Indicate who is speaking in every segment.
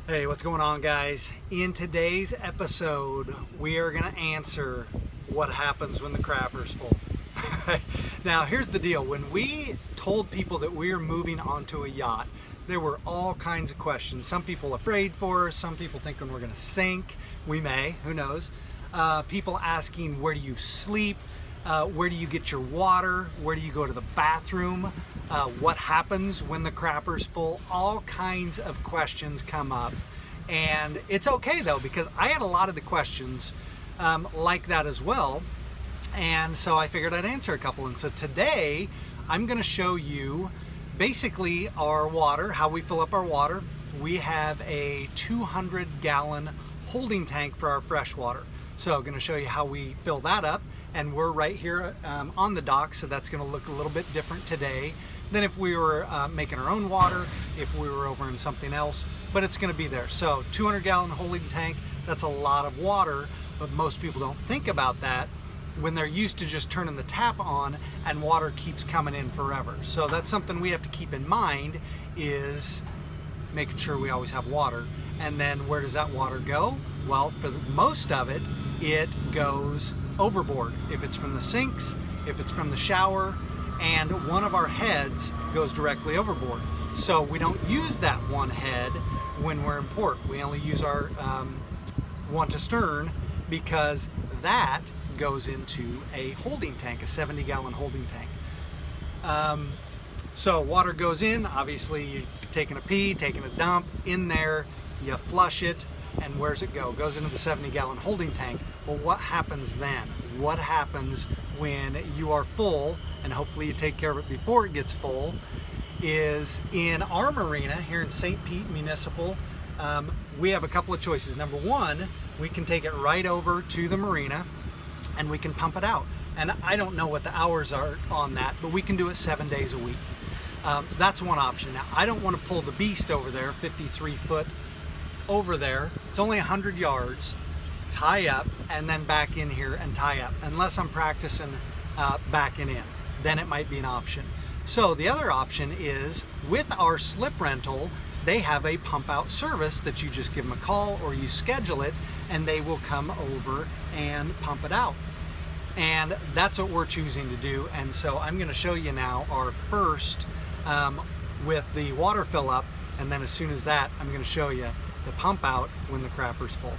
Speaker 1: Hey, what's going on, guys? In today's episode, we are going to answer what happens when the crapper's full. Now, here's the deal. When we told people that we are moving onto a yacht, there were all kinds of questions. Some people afraid for us, some people thinking we're going to sink. We may, who knows? People asking, where do you sleep? Where do you get your water? Where do you go to the bathroom? What happens when the crapper's full? All kinds of questions come up. And it's okay though, because I had a lot of the questions like that as well. And so I figured I'd answer a couple. And so today I'm going to show you basically our water, how we fill up our water. We have a 200-gallon holding tank for our fresh water. So I'm going to show you how we fill that up. And we're right here on the dock, so that's going to look a little bit different today than if we were making our own water, if we were over in something else, but it's going to be there. So 200-gallon holding tank, that's a lot of water, but most people don't think about that when they're used to just turning the tap on and water keeps coming in forever. So that's something we have to keep in mind, is making sure we always have water. And then where does that water go? Well, for most of it, it goes overboard. If it's from the sinks, if it's from the shower, and one of our heads goes directly overboard. So we don't use that one head when we're in port. We only use our one to stern, because that goes into a holding tank, a 70-gallon holding tank. So water goes in, obviously you're taking a pee, taking a dump in there, you flush it, and where's it go? It goes into the 70-gallon holding tank. Well, what happens then? What happens when you are full, and hopefully you take care of it before it gets full, is in our marina here in St. Pete Municipal, we have a couple of choices. Number one, we can take it right over to the marina and we can pump it out. And I don't know what the hours are on that, but we can do it 7 days a week. That's one option. Now, I don't want to pull the beast over there, 53 foot over there. It's only 100 yards, tie up, and then back in here and tie up, unless I'm practicing backing in. Then it might be an option. So the other option is, with our slip rental, they have a pump out service that you just give them a call or you schedule it, and they will come over and pump it out. And that's what we're choosing to do. And so I'm going to show you now our first with the water fill up, and then as soon as that, I'm going to show you the pump out when the crapper's full.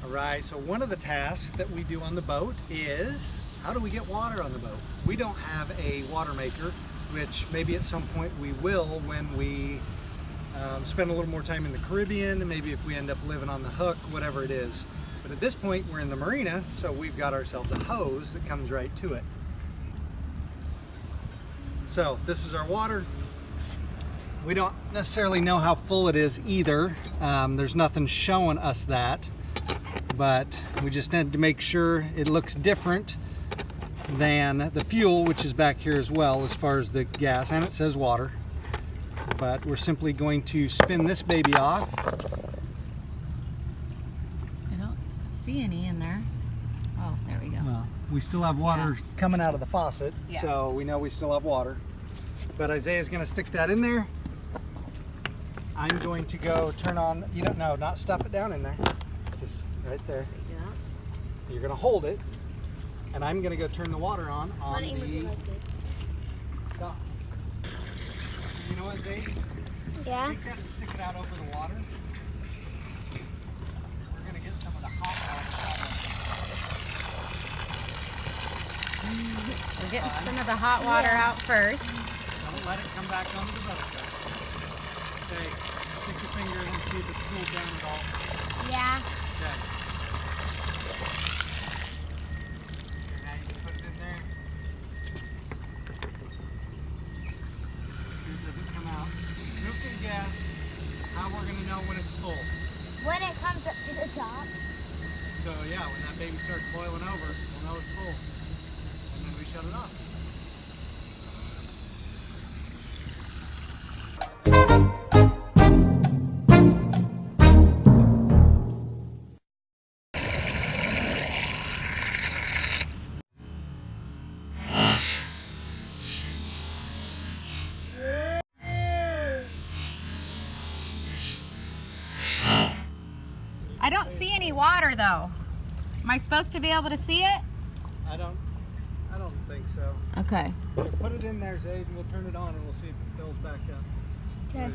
Speaker 1: All right, so one of the tasks that we do on the boat is, how do we get water on the boat? We don't have a water maker, which maybe at some point we will when we spend a little more time in the Caribbean, maybe if we end up living on the hook, whatever it is. But at this point, we're in the marina, so we've got ourselves a hose that comes right to it. So this is our water. We don't necessarily know how full it is either. There's nothing showing us that, but we just need to make sure it looks different than the fuel, which is back here as well as far as the gas, and it says water. But we're simply going to spin this baby off.
Speaker 2: I don't see any in there. Oh, there we go.
Speaker 1: Well, we still have water coming out of the faucet, so we know we still have water. But Isaiah's going to stick that in there. I'm going to go turn on, not stuff it down in there. Just right there.
Speaker 2: Yeah.
Speaker 1: You're going to hold it, and I'm going to go turn the water on the dock. You know what, Zay?
Speaker 3: Yeah.
Speaker 1: Take that and stick it out over the water. We're going to get some of the hot water.
Speaker 2: We're getting some of the hot water out first.
Speaker 1: Don't let it come back onto the boat. Okay, stick your finger in and see if it's cooled down at all.
Speaker 3: Yeah.
Speaker 1: Okay. Now you can put it in there. See if it doesn't come out. Who can guess how we're going to know when it's full?
Speaker 3: When it comes up to the top.
Speaker 1: So yeah, when that baby starts boiling over, we'll know it's full. And then we shut it off.
Speaker 2: I don't see any water though. Am I supposed to be able to see it?
Speaker 1: I don't think so.
Speaker 2: Okay.
Speaker 1: Okay, put it in there, Zaid, and we'll turn it on and we'll see if it fills back up.
Speaker 3: Okay.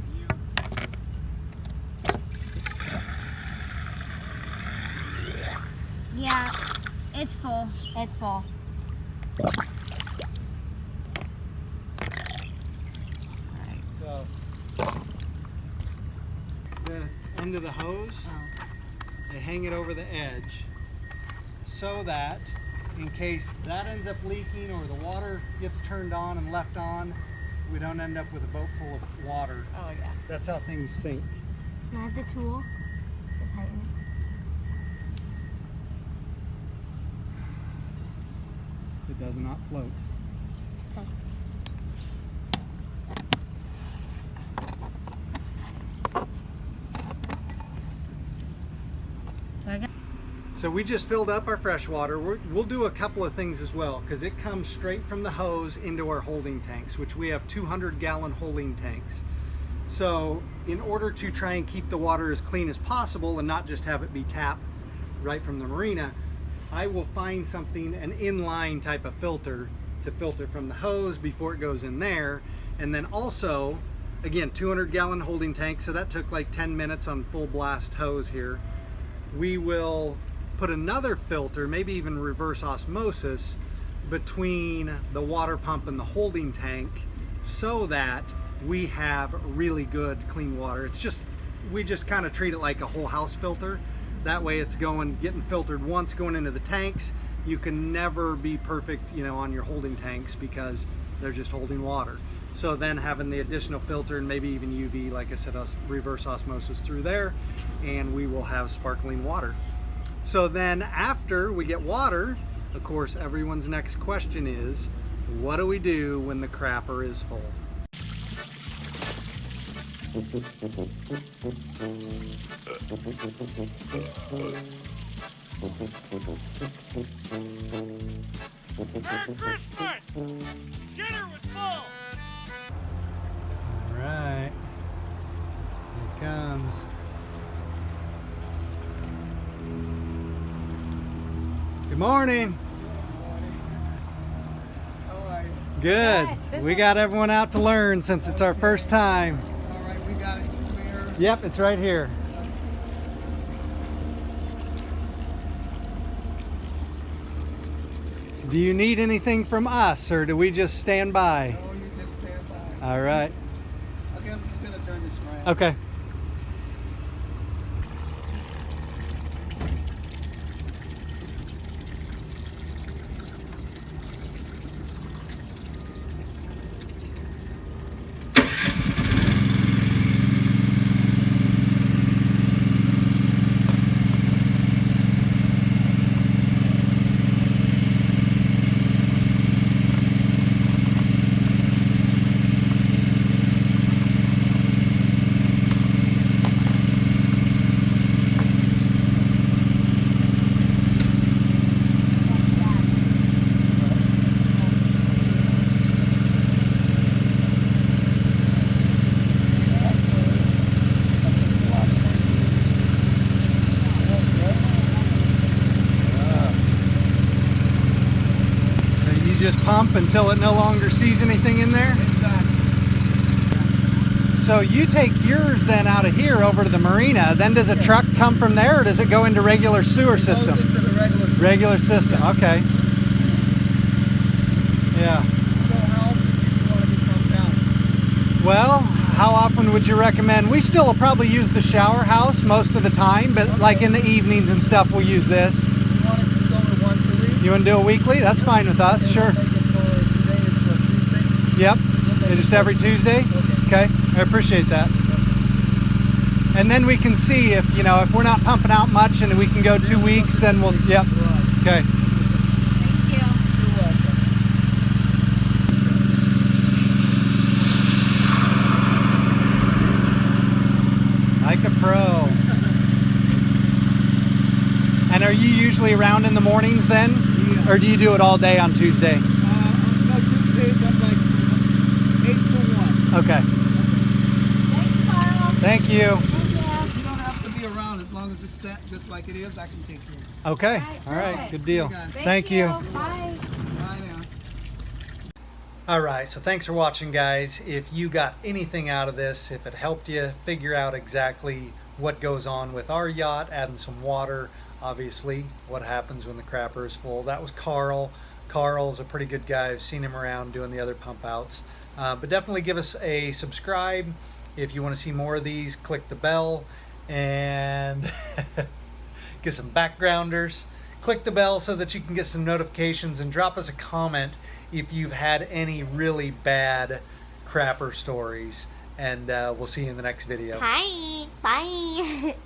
Speaker 3: Yeah, it's full.
Speaker 2: It's full.
Speaker 1: So, the end of the hose, they hang it over the edge so that in case that ends up leaking or the water gets turned on and left on, we don't end up with a boat full of water.
Speaker 2: Oh yeah.
Speaker 1: That's how things sink.
Speaker 3: Can I have the tool to tighten
Speaker 1: It does not float.
Speaker 3: it? Okay.
Speaker 1: So we just filled up our fresh water. We'll do a couple of things as well because it comes straight from the hose into our holding tanks, which we have 200-gallon holding tanks. So in order to try and keep the water as clean as possible and not just have it be tapped right from the marina, I will find something, an inline type of filter to filter from the hose before it goes in there. And then also, again, 200-gallon holding tank, so that took like 10 minutes on full blast hose here. We will put another filter, maybe even reverse osmosis, between the water pump and the holding tank so that we have really good clean water. It's just, we just kind of treat it like a whole house filter. That way it's getting filtered once, going into the tanks. You can never be perfect, you know, on your holding tanks because they're just holding water. So then having the additional filter and maybe even UV, like I said, reverse osmosis through there, and we will have sparkling water. So then after we get water, of course, everyone's next question is, what do we do when the crapper is full?
Speaker 4: Merry Christmas! Dinner was full!
Speaker 1: All right, here it comes. Good morning.
Speaker 5: How are you?
Speaker 1: Good.
Speaker 2: Good.
Speaker 1: We got everyone out to learn since it's our first time.
Speaker 5: All right, we got it clear.
Speaker 1: Yep, it's right here. Do you need anything from us, or do we just stand by?
Speaker 5: No, you just stand by.
Speaker 1: All right.
Speaker 5: Okay, I'm just gonna turn this around.
Speaker 1: Okay. Just pump until it no longer sees anything in there?
Speaker 5: Exactly.
Speaker 1: So you take yours then out of here over to the marina, then does a truck come from there or does it go into regular sewer system?
Speaker 5: Goes into the regular system.
Speaker 1: Regular system, okay. Yeah.
Speaker 5: So how often do you want to be pumped out?
Speaker 1: Well, how often would you recommend? We still will probably use the shower house most of the time, but like in the evenings and stuff we'll use this.
Speaker 5: You want to just go to once a week?
Speaker 1: You want to do a weekly? That's fine with us,
Speaker 5: Okay,
Speaker 1: sure.
Speaker 5: we'll make it for today is for Tuesday.
Speaker 1: Yep.
Speaker 5: We'll make
Speaker 1: Just
Speaker 5: it
Speaker 1: every
Speaker 5: for-
Speaker 1: Tuesday?
Speaker 5: Okay.
Speaker 1: Okay, I appreciate that. And then we can see if, you know, if we're not pumping out much and we can go 2 weeks, then we'll, yep,
Speaker 5: Right.
Speaker 1: okay.
Speaker 2: Thank you.
Speaker 5: You're welcome.
Speaker 1: Like a pro. And are you usually around in the mornings then?
Speaker 5: Yeah.
Speaker 1: Or do you do it all day on Tuesday?
Speaker 5: No, Tuesdays I'm like 8 to 1.
Speaker 1: Okay.
Speaker 3: Thanks, Carl.
Speaker 1: Thank you.
Speaker 3: Thank you.
Speaker 5: You don't have to be around as long long as it's set just like it is, I can take care of it.
Speaker 1: Okay. All right.
Speaker 2: perfect.
Speaker 1: Good deal.
Speaker 5: See you guys.
Speaker 1: Thank you.
Speaker 2: Bye.
Speaker 5: Bye now.
Speaker 1: All right, so thanks for watching, guys. If you got anything out of this, if it helped you figure out exactly what goes on with our yacht, adding some water, obviously, what happens when the crapper is full. That was Carl. Carl's a pretty good guy. I've seen him around doing the other pump outs. But definitely give us a subscribe. If you want to see more of these, click the bell and get some backgrounders. Click the bell so that you can get some notifications, and drop us a comment if you've had any really bad crapper stories. And we'll see you in the next video.
Speaker 3: Hi. Bye.